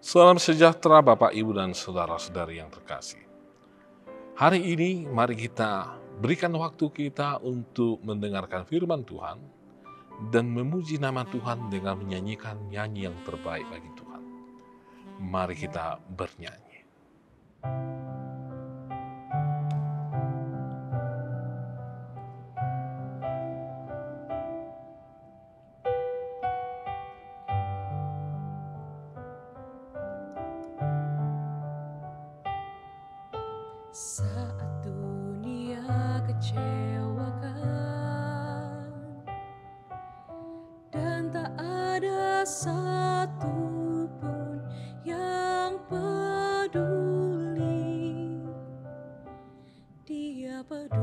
Salam sejahtera Bapak, Ibu, dan saudara-saudari yang terkasih. Hari ini mari kita berikan waktu kita untuk mendengarkan firman Tuhan dan memuji nama Tuhan dengan menyanyikan nyanyi yang terbaik bagi Tuhan. Mari kita bernyanyi. Saat dunia kecewakan dan tak ada satupun yang peduli, Dia peduli.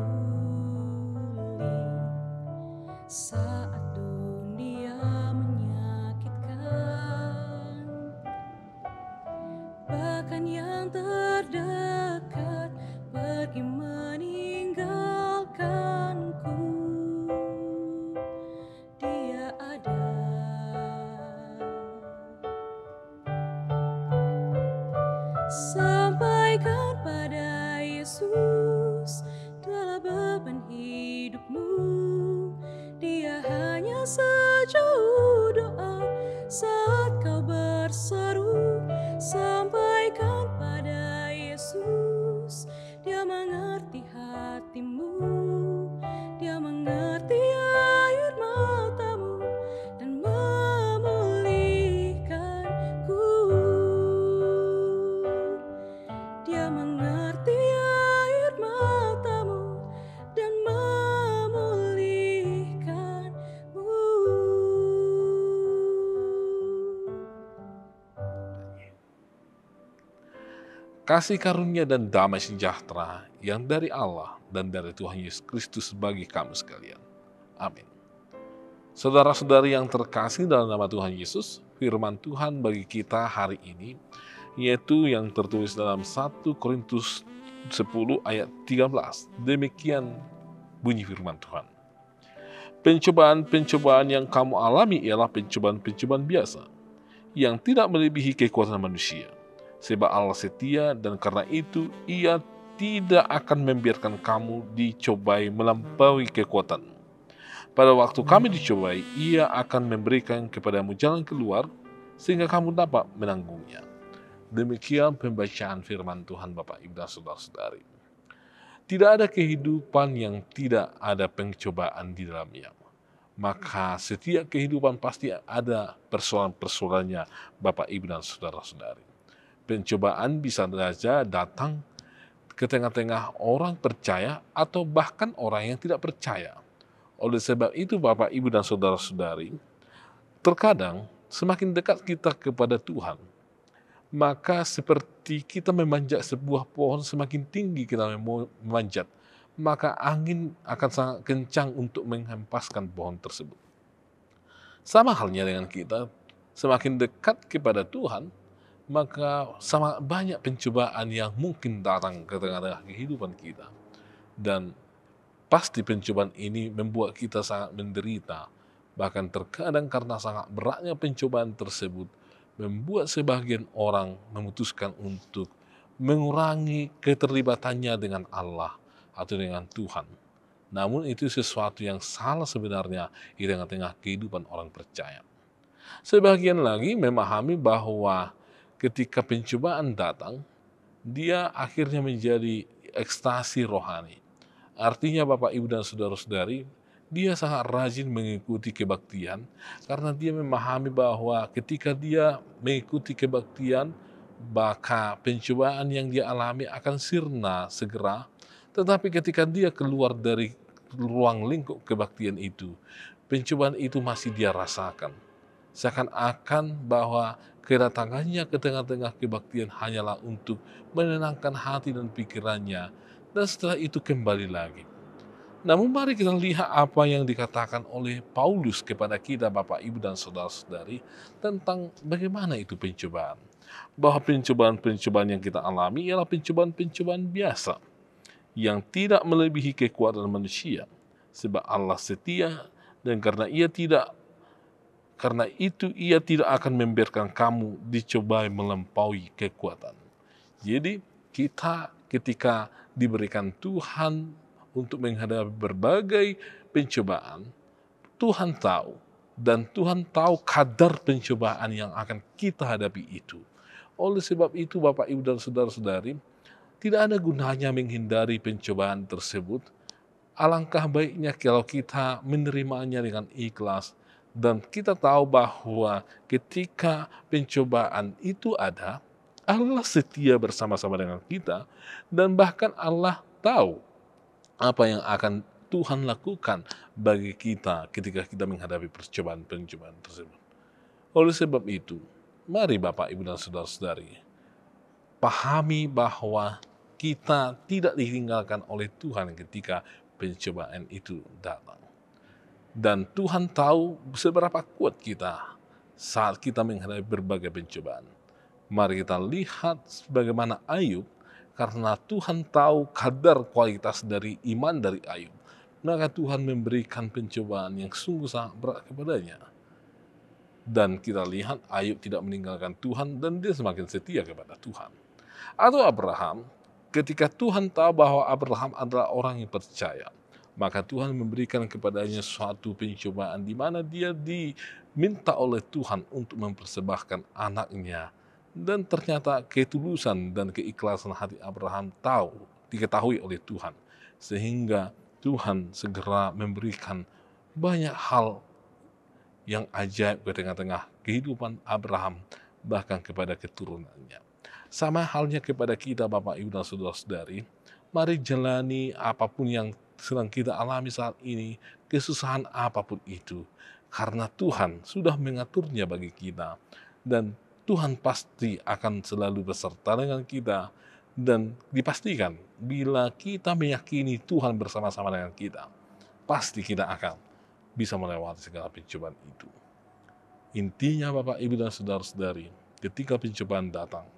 Saat dunia menyakitkan, bahkan yang terdekat pergi meninggalkanku, Dia ada. Sampaikan pada Yesus segala beban hidupmu. Dia hanya sejauh doa saat kau berseru. Sampaikan pada Yesus, Dia mengerti hatimu, Dia mengerti air matamu dan memulihkanku. Dia mengerti air matamu dan memulihkanmu. Kasih karunia dan damai sejahtera yang dari Allah dan dari Tuhan Yesus Kristus bagi kamu sekalian. Amin. Saudara-saudari yang terkasih dalam nama Tuhan Yesus, firman Tuhan bagi kita hari ini yaitu yang tertulis dalam 1 Korintus 10 ayat 13. Demikian bunyi firman Tuhan. Pencobaan-pencobaan yang kamu alami ialah pencobaan-pencobaan biasa, yang tidak melebihi kekuatan manusia. Sebab Allah setia dan karena itu Ia tidak akan membiarkan kamu dicobai melampaui kekuatan. Pada waktu kami dicobai, Ia akan memberikan kepadamu jalan keluar sehingga kamu dapat menanggungnya. Demikian pembacaan firman Tuhan Bapak, Ibu, dan saudara-saudari. Tidak ada kehidupan yang tidak ada pencobaan di dalamnya. Maka setiap kehidupan pasti ada persoalan-persoalannya Bapak, Ibu, dan saudara-saudari. Pencobaan bisa saja datang ke tengah-tengah orang percaya atau bahkan orang yang tidak percaya. Oleh sebab itu Bapak, Ibu, dan saudara-saudari, terkadang semakin dekat kita kepada Tuhan, maka seperti kita memanjat sebuah pohon, semakin tinggi kita memanjat, maka angin akan sangat kencang untuk menghempaskan pohon tersebut. Sama halnya dengan kita, semakin dekat kepada Tuhan, maka sangat banyak pencobaan yang mungkin datang ke tengah-tengah kehidupan kita. Dan pasti pencobaan ini membuat kita sangat menderita. Bahkan terkadang karena sangat beratnya pencobaan tersebut, membuat sebagian orang memutuskan untuk mengurangi keterlibatannya dengan Allah atau dengan Tuhan. Namun itu sesuatu yang salah sebenarnya di tengah-tengah kehidupan orang percaya. Sebagian lagi memahami bahwa ketika pencobaan datang, dia akhirnya menjadi ekstasi rohani. Artinya Bapak, Ibu, dan saudara-saudari, dia sangat rajin mengikuti kebaktian karena dia memahami bahwa ketika dia mengikuti kebaktian, maka pencobaan yang dia alami akan sirna segera. Tetapi ketika dia keluar dari ruang lingkup kebaktian itu, pencobaan itu masih dia rasakan. Seakan-akan bahwa kedatangannya ke tengah-tengah kebaktian hanyalah untuk menenangkan hati dan pikirannya, dan setelah itu kembali lagi. Namun mari kita lihat apa yang dikatakan oleh Paulus kepada kita Bapak, Ibu, dan saudara-saudari tentang bagaimana itu pencobaan. Bahwa pencobaan-pencobaan yang kita alami ialah pencobaan-pencobaan biasa, yang tidak melebihi kekuatan manusia. Sebab Allah setia dan karena Ia tidak Karena itu ia tidak akan membiarkan kamu dicobai melampaui kekuatan. Jadi kita ketika diberikan Tuhan untuk menghadapi berbagai pencobaan, Tuhan tahu, dan Tuhan tahu kadar pencobaan yang akan kita hadapi itu. Oleh sebab itu Bapak Ibu dan Saudara-saudari, tidak ada gunanya menghindari pencobaan tersebut. Alangkah baiknya kalau kita menerimanya dengan ikhlas, dan kita tahu bahwa ketika pencobaan itu ada, Allah setia bersama-sama dengan kita, dan bahkan Allah tahu apa yang akan Tuhan lakukan bagi kita ketika kita menghadapi percobaan-pencobaan tersebut. Oleh sebab itu, mari Bapak, Ibu, dan Saudara-saudari, pahami bahwa kita tidak ditinggalkan oleh Tuhan ketika pencobaan itu datang. Dan Tuhan tahu seberapa kuat kita saat kita menghadapi berbagai pencobaan. Mari kita lihat bagaimana Ayub, karena Tuhan tahu kadar kualitas dari iman dari Ayub, maka Tuhan memberikan pencobaan yang sungguh sangat berat kepadanya. Dan kita lihat Ayub tidak meninggalkan Tuhan dan dia semakin setia kepada Tuhan. Atau Abraham, ketika Tuhan tahu bahwa Abraham adalah orang yang percaya, maka Tuhan memberikan kepadanya suatu pencobaan di mana dia diminta oleh Tuhan untuk mempersembahkan anaknya. Dan ternyata ketulusan dan keikhlasan hati Abraham diketahui oleh Tuhan. Sehingga Tuhan segera memberikan banyak hal yang ajaib ke tengah-tengah kehidupan Abraham, bahkan kepada keturunannya. Sama halnya kepada kita Bapak, Ibu, dan Saudara-saudari, mari jalani apapun yang sedang kita alami saat ini, kesusahan apapun itu, karena Tuhan sudah mengaturnya bagi kita, dan Tuhan pasti akan selalu beserta dengan kita, dan dipastikan bila kita meyakini Tuhan bersama-sama dengan kita, pasti kita akan bisa melewati segala pencobaan itu. Intinya Bapak, Ibu, dan Saudara-saudari, ketika pencobaan datang,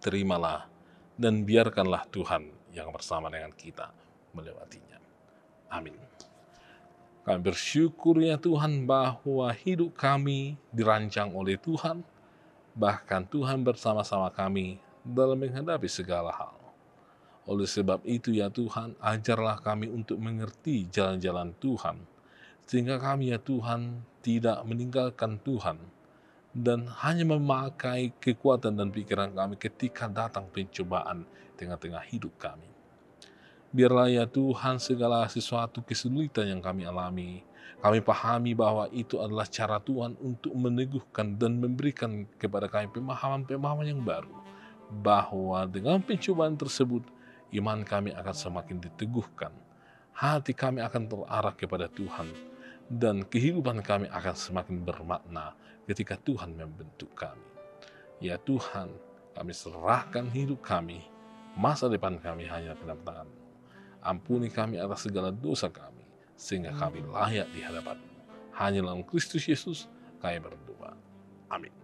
terimalah dan biarkanlah Tuhan yang bersama dengan kita melewatinya. Amin. Kami bersyukur ya Tuhan bahwa hidup kami dirancang oleh Tuhan, bahkan Tuhan bersama-sama kami dalam menghadapi segala hal. Oleh sebab itu ya Tuhan, ajarlah kami untuk mengerti jalan-jalan Tuhan, sehingga kami ya Tuhan tidak meninggalkan Tuhan, dan hanya memakai kekuatan dan pikiran kami ketika datang pencobaan tengah-tengah hidup kami. Biarlah ya Tuhan segala sesuatu kesulitan yang kami alami, kami pahami bahwa itu adalah cara Tuhan untuk meneguhkan dan memberikan kepada kami pemahaman-pemahaman yang baru, bahwa dengan pencobaan tersebut, iman kami akan semakin diteguhkan, hati kami akan terarah kepada Tuhan, dan kehidupan kami akan semakin bermakna ketika Tuhan membentuk kami. Ya Tuhan, kami serahkan hidup kami, masa depan kami hanya ke dalam tangan-Mu. Ampuni kami atas segala dosa kami, sehingga kami layak di hadapan-Mu. Hanya dalam Kristus Yesus kami berdoa. Amin.